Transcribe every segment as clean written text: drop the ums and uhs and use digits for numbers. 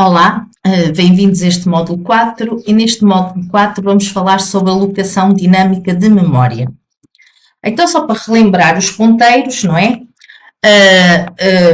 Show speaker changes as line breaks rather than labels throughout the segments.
Olá, bem-vindos a este módulo 4 e neste módulo 4 vamos falar sobre a alocação dinâmica de memória. Então, só para relembrar os ponteiros, não é?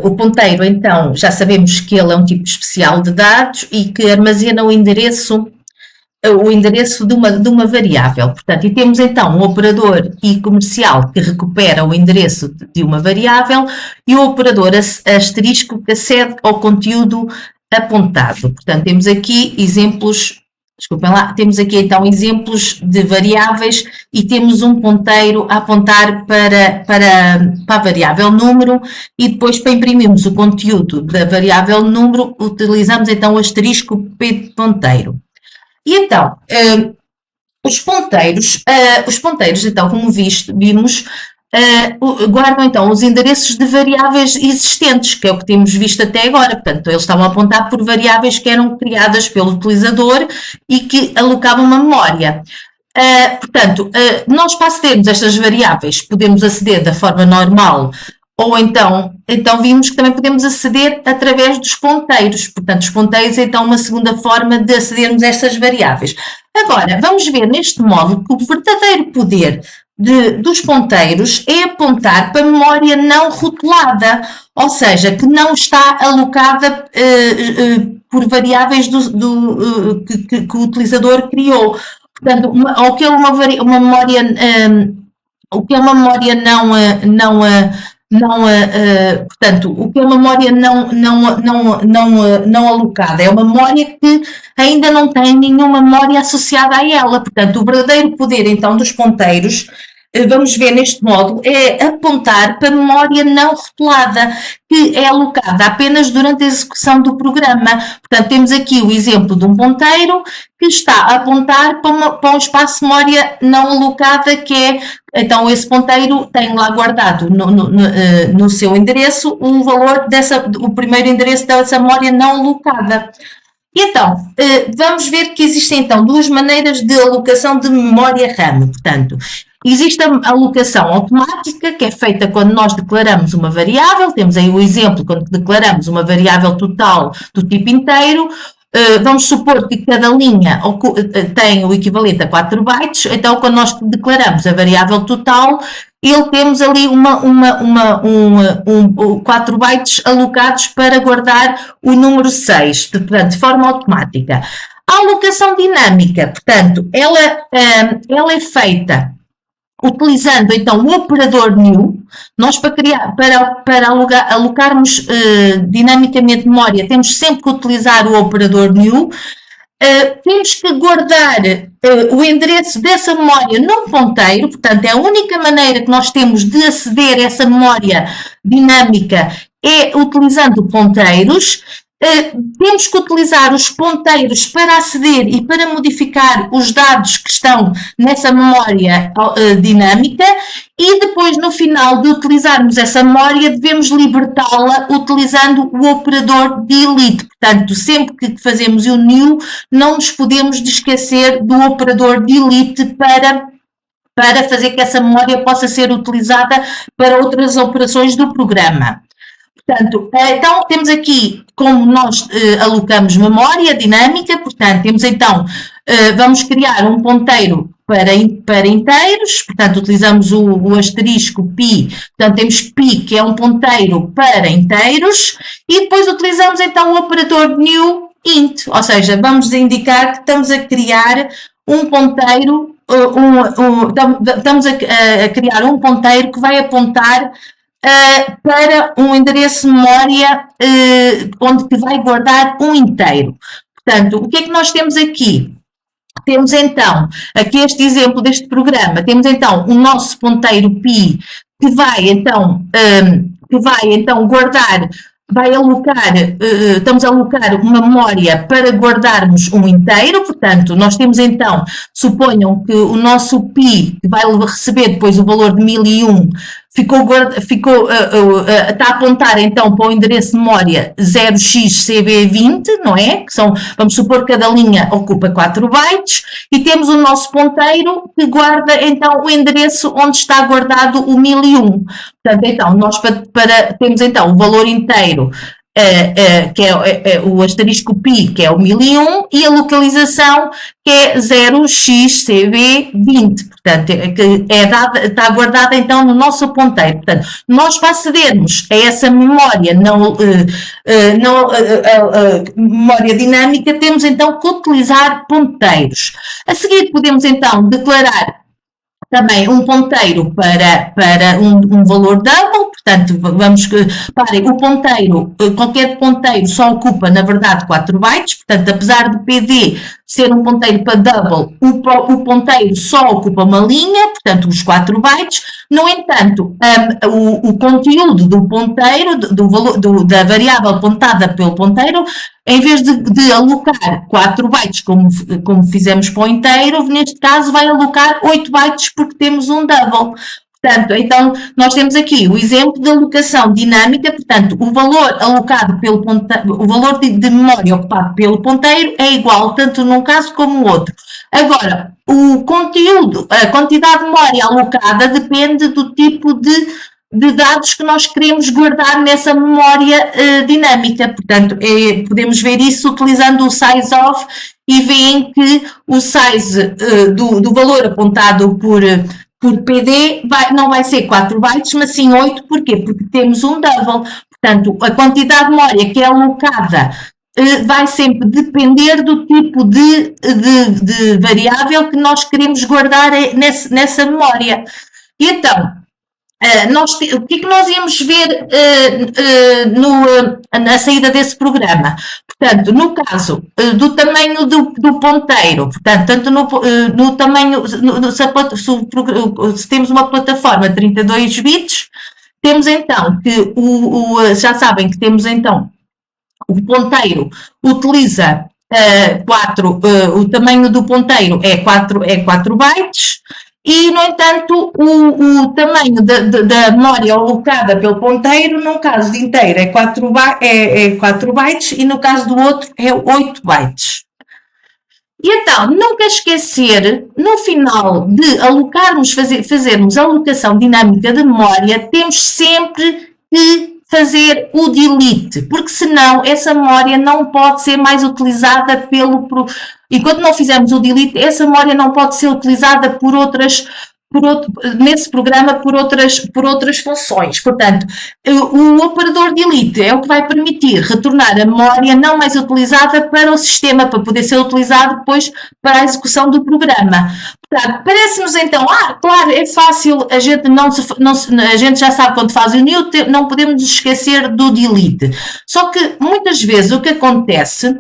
O ponteiro, então, já sabemos que ele é um tipo especial de dados e que armazena o endereço de uma variável. Portanto, e temos então um operador I comercial que recupera o endereço de uma variável e o operador asterisco que acede ao conteúdo apontado. Portanto, temos aqui exemplos, desculpem lá, temos aqui então exemplos de variáveis e temos um ponteiro a apontar para a variável número e depois para imprimirmos o conteúdo da variável número utilizamos então o asterisco P de ponteiro. E então, os ponteiros, então, como vimos, guardam então os endereços de variáveis existentes, que é o que temos visto até agora. Portanto, eles estavam a apontar por variáveis que eram criadas pelo utilizador e que alocavam uma memória. Portanto, nós para acedermos a estas variáveis podemos aceder da forma normal ou então vimos que também podemos aceder através dos ponteiros. Portanto, os ponteiros é então uma segunda forma de acedermos a estas variáveis. Agora, vamos ver neste módulo que o verdadeiro poder dos ponteiros é apontar para a memória não rotulada, ou seja, que não está alocada por variáveis que o utilizador criou. Portanto, o que é uma memória portanto, o que é uma memória não alocada? É uma memória que ainda não tem nenhuma memória associada a ela. Portanto, o verdadeiro poder, então, dos ponteiros, vamos ver neste módulo, é apontar para a memória não rotulada, que é alocada apenas durante a execução do programa. Portanto, temos aqui o exemplo de um ponteiro que está a apontar para um espaço de memória não alocada, que é, então, esse ponteiro tem lá guardado no seu endereço o valor o primeiro endereço dessa memória não alocada. E então, vamos ver que existem então duas maneiras de alocação de memória RAM. Portanto, existe a alocação automática, que é feita quando nós declaramos uma variável. Temos aí o exemplo quando declaramos uma variável total do tipo inteiro. Vamos supor que cada linha tem o equivalente a 4 bytes, então quando nós declaramos a variável total, temos ali 4 bytes alocados para guardar o número 6, portanto, de forma automática. A alocação dinâmica, portanto, ela é feita utilizando então o operador new. Nós para alocarmos dinamicamente memória, temos sempre que utilizar o operador new. Temos que guardar o endereço dessa memória num ponteiro, portanto, é a única maneira que nós temos de aceder a essa memória dinâmica é utilizando ponteiros. Temos que utilizar os ponteiros para aceder e para modificar os dados que estão nessa memória dinâmica e depois, no final de utilizarmos essa memória, devemos libertá-la utilizando o operador delete. Portanto, sempre que fazemos o new, não nos podemos esquecer do operador delete para fazer que essa memória possa ser utilizada para outras operações do programa. Portanto, então temos aqui como nós alocamos memória dinâmica, portanto, temos então, vamos criar um ponteiro para inteiros, portanto, utilizamos o asterisco pi, portanto, temos pi, que é um ponteiro para inteiros, e depois utilizamos então o operador new int, ou seja, vamos indicar que estamos a criar um ponteiro, estamos a criar um ponteiro que vai apontar para um endereço de memória onde que vai guardar um inteiro. Portanto, o que é que nós temos aqui? Temos então, aqui este exemplo deste programa, temos então o nosso ponteiro pi que vai então guardar, estamos a alocar uma memória para guardarmos um inteiro, portanto, nós temos então, suponham que o nosso pi, que vai receber depois o valor de 1001, está a apontar então para o endereço de memória 0xCB20, não é? Que são, vamos supor que cada linha ocupa 4 bytes, e temos o nosso ponteiro que guarda então o endereço onde está guardado o 1001. Portanto, então, nós temos então o valor inteiro que é o asterisco pi, que é o 1001, e a localização, que é 0xCB20. Portanto, está guardada então no nosso ponteiro. Portanto, nós para acedermos a essa memória, memória dinâmica, temos então que utilizar ponteiros. A seguir podemos então declarar também um ponteiro para um valor double, portanto, parem, o ponteiro, qualquer ponteiro só ocupa, na verdade, 4 bytes, portanto, apesar do PD ser um ponteiro para double, o ponteiro só ocupa uma linha, portanto, os 4 bytes. No entanto, o conteúdo do ponteiro, da variável apontada pelo ponteiro, em vez de alocar 4 bytes, como fizemos para o inteiro, neste caso vai alocar 8 bytes porque temos um double. Portanto, então, nós temos aqui o exemplo de alocação dinâmica, portanto, o valor alocado pelo ponteiro, o valor de memória ocupado pelo ponteiro é igual tanto num caso como no outro. Agora, o conteúdo, a quantidade de memória alocada depende do tipo de dados que nós queremos guardar nessa memória dinâmica. Portanto, podemos ver isso utilizando o size of e veem que o size do valor apontado por PD não vai ser 4 bytes, mas sim 8. Porquê? Porque temos um double. Portanto, a quantidade de memória que é alocada vai sempre depender do tipo de variável que nós queremos guardar nessa memória. E então, o que é que nós íamos ver na saída desse programa? Portanto, no caso do tamanho do ponteiro, portanto, tanto no tamanho, se temos uma plataforma de 32 bits, temos então que já sabem que temos então o ponteiro utiliza o tamanho do ponteiro é 4 bytes. E, no entanto, o tamanho da memória alocada pelo ponteiro, no caso de inteiro, é 4 bytes e no caso do outro é 8 bytes. E então, nunca esquecer, no final de fazermos a alocação dinâmica de memória, temos sempre que fazer o delete, porque senão essa memória não pode ser mais utilizada enquanto não fizermos o delete, essa memória não pode ser utilizada nesse programa por outras funções. Portanto, o operador delete é o que vai permitir retornar a memória não mais utilizada para o sistema, para poder ser utilizado depois para a execução do programa. Portanto, parece-nos então, claro, é fácil, a gente já sabe quando faz o new, não podemos nos esquecer do delete. Só que muitas vezes o que acontece,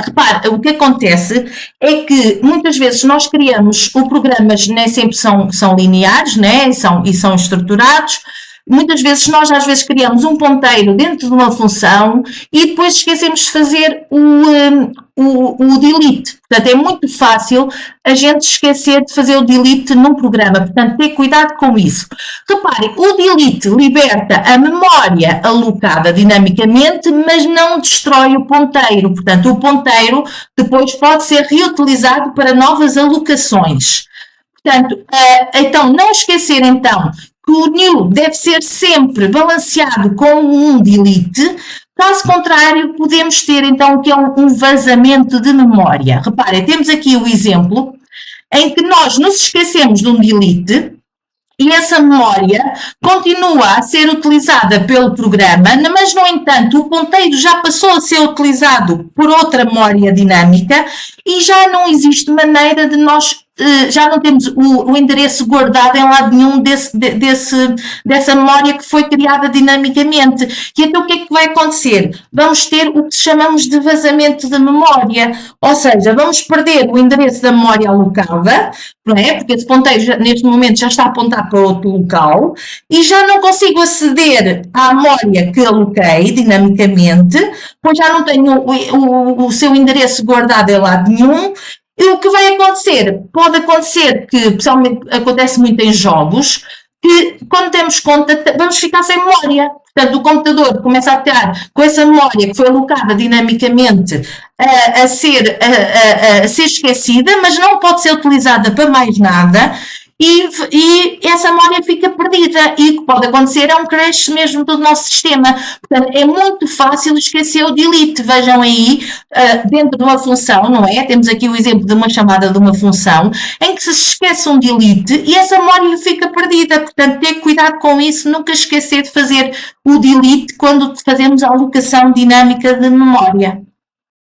repare, o que acontece é que muitas vezes nós criamos programas, nem sempre são lineares, né? E são estruturados. Muitas vezes nós às vezes criamos um ponteiro dentro de uma função e depois esquecemos de fazer o delete. Portanto, é muito fácil a gente esquecer de fazer o delete num programa. Portanto, ter cuidado com isso. Reparem, o delete liberta a memória alocada dinamicamente, mas não destrói o ponteiro. Portanto, o ponteiro depois pode ser reutilizado para novas alocações. Portanto, então, não esquecer então que o new deve ser sempre balanceado com um delete, caso contrário, podemos ter então o que é um vazamento de memória. Reparem, temos aqui o exemplo em que nós nos esquecemos de um delete e essa memória continua a ser utilizada pelo programa, mas, no entanto, o ponteiro já passou a ser utilizado por outra memória dinâmica e já não existe maneira de nós já não temos o endereço guardado em lado nenhum dessa memória que foi criada dinamicamente. E então o que é que vai acontecer? Vamos ter o que chamamos de vazamento de memória, ou seja, vamos perder o endereço da memória alocada, não é? Porque esse ponteiro neste momento já está apontado para outro local e já não consigo aceder à memória que aloquei dinamicamente, pois já não tenho o seu endereço guardado em lado nenhum. E o que vai acontecer? Pode acontecer que, pessoalmente, acontece muito em jogos, que quando temos conta, vamos ficar sem memória. Portanto, o computador começa a ter com essa memória que foi alocada dinamicamente a ser esquecida, mas não pode ser utilizada para mais nada. e essa memória fica perdida. E o que pode acontecer é um crash mesmo do nosso sistema. Portanto, é muito fácil esquecer o delete. Vejam aí, dentro de uma função, não é? Temos aqui o exemplo de uma chamada de uma função, em que se esquece um delete e essa memória fica perdida. Portanto, ter cuidado com isso, nunca esquecer de fazer o delete quando fazemos a alocação dinâmica de memória.